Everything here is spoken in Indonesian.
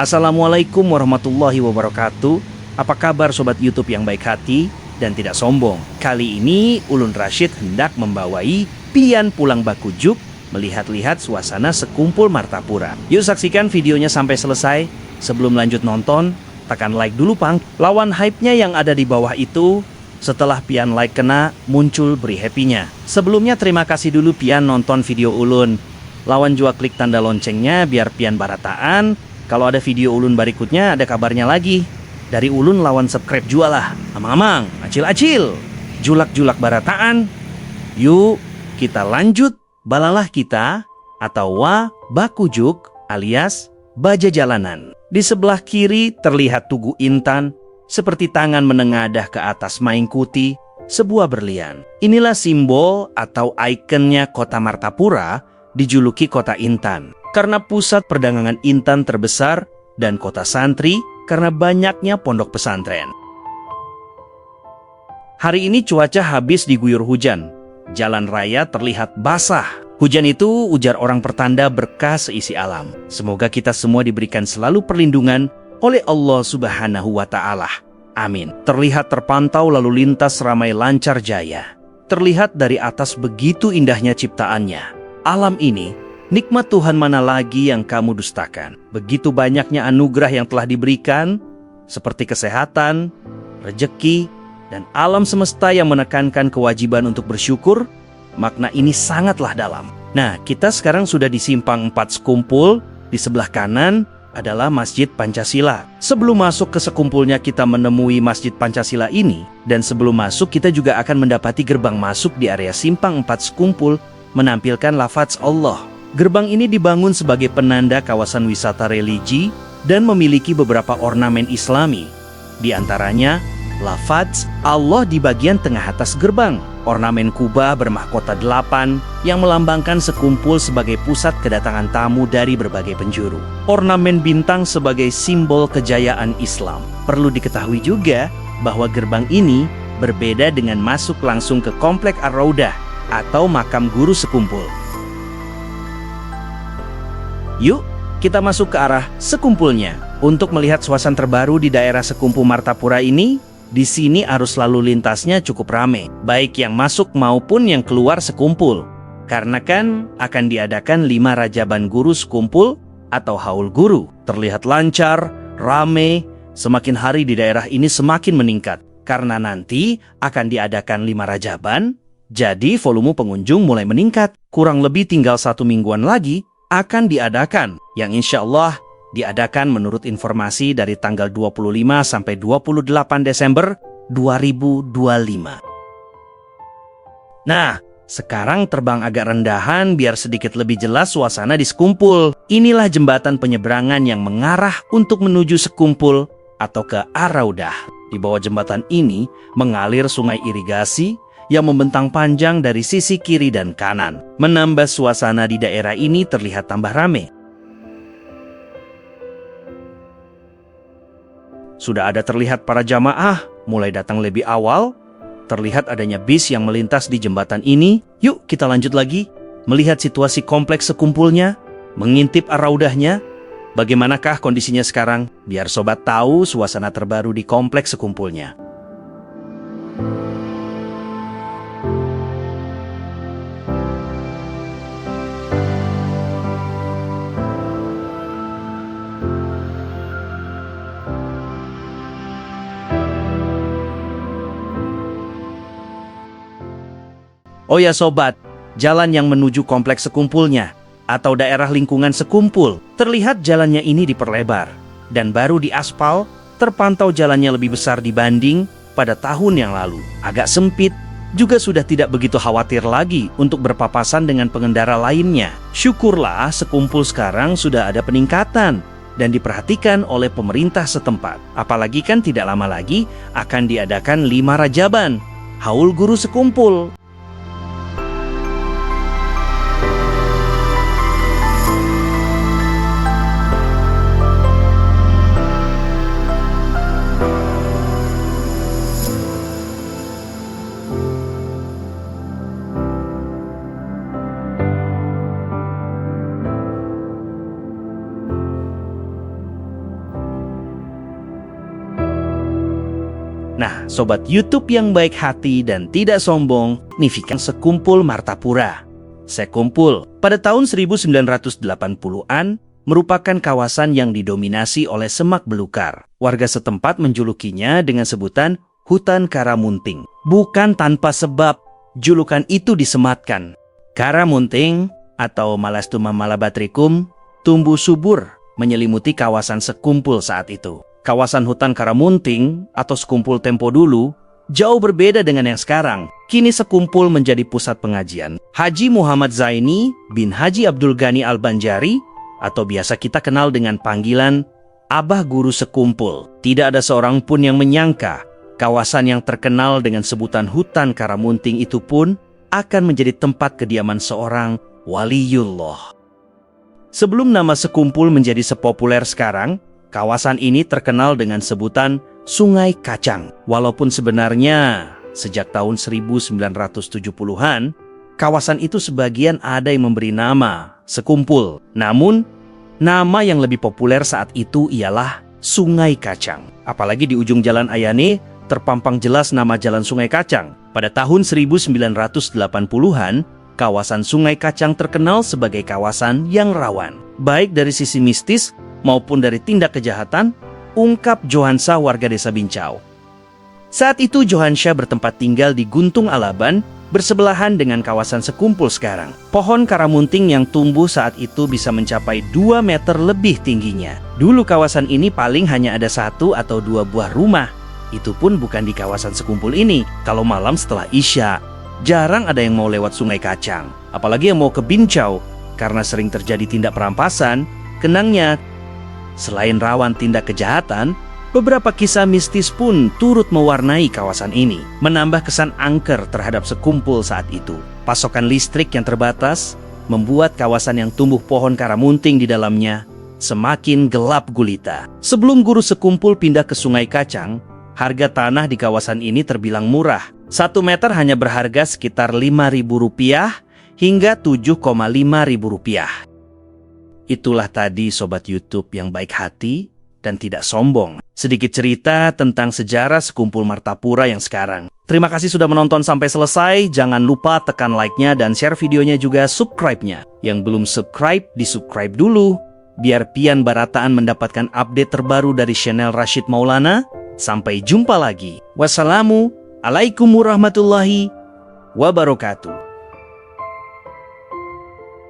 Assalamualaikum warahmatullahi wabarakatuh. Apa kabar sobat YouTube yang baik hati dan tidak sombong? Kali ini Ulun Rashid hendak membawai pian pulang Bakujuk melihat-lihat suasana sekumpul Martapura. Yuk saksikan videonya sampai selesai. Sebelum lanjut nonton, tekan like dulu Pang. Lawan hype-nya yang ada di bawah itu. Setelah pian like kena, muncul beri happy-nya. Sebelumnya terima kasih dulu pian nonton video Ulun. Lawan juga klik tanda loncengnya biar pian barataan. Kalau ada video Ulun berikutnya ada kabarnya lagi. Dari Ulun lawan subscribe juga lah. Amang-amang, acil-acil. Julak-julak barataan. Yuk kita lanjut balalah kita atau Bakujuk alias baja jalanan. Di sebelah kiri terlihat Tugu Intan seperti tangan menengadah ke atas mengikuti sebuah berlian. Inilah simbol atau ikonnya kota Martapura dijuluki kota Intan. Karena pusat perdagangan intan terbesar dan kota santri karena banyaknya pondok pesantren. Hari ini cuaca habis diguyur hujan. Jalan raya terlihat basah. Hujan itu ujar orang pertanda berkah seisi alam. Semoga kita semua diberikan selalu perlindungan oleh Allah Subhanahu wa Ta'ala. Amin. Terlihat terpantau lalu lintas ramai lancar jaya. Terlihat dari atas begitu indahnya ciptaannya. Alam ini nikmat Tuhan mana lagi yang kamu dustakan? Begitu banyaknya anugerah yang telah diberikan, seperti kesehatan, rejeki, dan alam semesta yang menekankan kewajiban untuk bersyukur, makna ini sangatlah dalam. Nah, kita sekarang sudah di Simpang 4 Sekumpul, di sebelah kanan adalah Masjid Pancasila. Sebelum masuk ke sekumpulnya kita menemui Masjid Pancasila ini, dan sebelum masuk kita juga akan mendapati gerbang masuk di area Simpang 4 Sekumpul menampilkan lafaz Allah. Gerbang ini dibangun sebagai penanda kawasan wisata religi dan memiliki beberapa ornamen Islami. Di antaranya, lafaz Allah di bagian tengah atas gerbang, ornamen kubah bermahkota 8 yang melambangkan sekumpul sebagai pusat kedatangan tamu dari berbagai penjuru. Ornamen bintang sebagai simbol kejayaan Islam. Perlu diketahui juga bahwa gerbang ini berbeda dengan masuk langsung ke Komplek Ar-Raudah atau makam guru sekumpul. Yuk, kita masuk ke arah sekumpulnya. Untuk melihat suasana terbaru di daerah Sekumpul Martapura ini, di sini arus lalu lintasnya cukup ramai, baik yang masuk maupun yang keluar sekumpul. Karena kan akan diadakan 5 rajaban guru sekumpul atau haul guru. Terlihat lancar, ramai, semakin hari di daerah ini semakin meningkat. Karena nanti akan diadakan 5 rajaban, jadi volume pengunjung mulai meningkat. Kurang lebih tinggal 1 mingguan lagi akan diadakan, yang insya Allah diadakan menurut informasi dari tanggal 25 sampai 28 Desember 2025. Nah, sekarang terbang agak rendahan biar sedikit lebih jelas suasana di Sekumpul. Inilah jembatan penyeberangan yang mengarah untuk menuju Sekumpul atau ke Ar-Raudah. Di bawah jembatan ini mengalir sungai irigasi yang membentang panjang dari sisi kiri dan kanan. Menambah suasana di daerah ini terlihat tambah ramai. Sudah ada terlihat para jamaah mulai datang lebih awal. Terlihat adanya bis yang melintas di jembatan ini. Yuk kita lanjut lagi, melihat situasi kompleks sekumpulnya, mengintip Ar-Raudahnya. Bagaimanakah kondisinya sekarang? Biar sobat tahu suasana terbaru di kompleks sekumpulnya. Oh ya sobat, jalan yang menuju kompleks sekumpulnya atau daerah lingkungan sekumpul, terlihat jalannya ini diperlebar dan baru diaspal. Terpantau jalannya lebih besar dibanding pada tahun yang lalu. Agak sempit, juga sudah tidak begitu khawatir lagi untuk berpapasan dengan pengendara lainnya. Syukurlah sekumpul sekarang sudah ada peningkatan dan diperhatikan oleh pemerintah setempat. Apalagi kan tidak lama lagi akan diadakan 5 rajaban, haul guru sekumpul. Nah, sobat YouTube yang baik hati dan tidak sombong, Nifikan Sekumpul Martapura. Sekumpul pada tahun 1980-an merupakan kawasan yang didominasi oleh semak belukar. Warga setempat menjulukinya dengan sebutan hutan Karamunting. Bukan tanpa sebab, julukan itu disematkan. Karamunting atau Malastuma malabatricum tumbuh subur menyelimuti kawasan Sekumpul saat itu. Kawasan hutan Karamunting atau Sekumpul tempo dulu jauh berbeda dengan yang sekarang. Kini Sekumpul menjadi pusat pengajian Haji Muhammad Zaini bin Haji Abdul Ghani Al-Banjari atau biasa kita kenal dengan panggilan Abah Guru Sekumpul. Tidak ada seorang pun yang menyangka kawasan yang terkenal dengan sebutan hutan Karamunting itu pun akan menjadi tempat kediaman seorang waliullah. Sebelum nama Sekumpul menjadi sepopuler sekarang, kawasan ini terkenal dengan sebutan Sungai Kacang. Walaupun sebenarnya sejak tahun 1970-an, kawasan itu sebagian ada yang memberi nama Sekumpul. Namun, nama yang lebih populer saat itu ialah Sungai Kacang. Apalagi di ujung Jalan Ayane terpampang jelas nama Jalan Sungai Kacang. Pada tahun 1980-an, kawasan Sungai Kacang terkenal sebagai kawasan yang rawan. Baik dari sisi mistis maupun dari tindak kejahatan, ungkap Johansa warga desa Bincau. Saat itu Johansa bertempat tinggal di Guntung Alaban, bersebelahan dengan kawasan Sekumpul sekarang. Pohon Karamunting yang tumbuh saat itu bisa mencapai 2 meter lebih tingginya. Dulu kawasan ini paling hanya ada 1 atau 2 buah rumah. Itu pun bukan di kawasan Sekumpul ini. Kalau malam setelah Isya, jarang ada yang mau lewat Sungai Kacang. Apalagi yang mau ke Bincau, karena sering terjadi tindak perampasan. Kenangnya, selain rawan tindak kejahatan, beberapa kisah mistis pun turut mewarnai kawasan ini, menambah kesan angker terhadap Sekumpul saat itu. Pasokan listrik yang terbatas membuat kawasan yang tumbuh pohon Karamunting di dalamnya semakin gelap gulita. Sebelum Guru Sekumpul pindah ke Sungai Kacang, harga tanah di kawasan ini terbilang murah. 1 meter hanya berharga sekitar Rp5.000 hingga Rp7.500. Itulah tadi sobat YouTube yang baik hati dan tidak sombong. Sedikit cerita tentang sejarah Sekumpul Martapura yang sekarang. Terima kasih sudah menonton sampai selesai. Jangan lupa tekan like-nya dan share videonya juga subscribe-nya. Yang belum subscribe, di-subscribe dulu. Biar pian barataan mendapatkan update terbaru dari channel Rashid Maulana. Sampai jumpa lagi. Wassalamualaikum warahmatullahi wabarakatuh.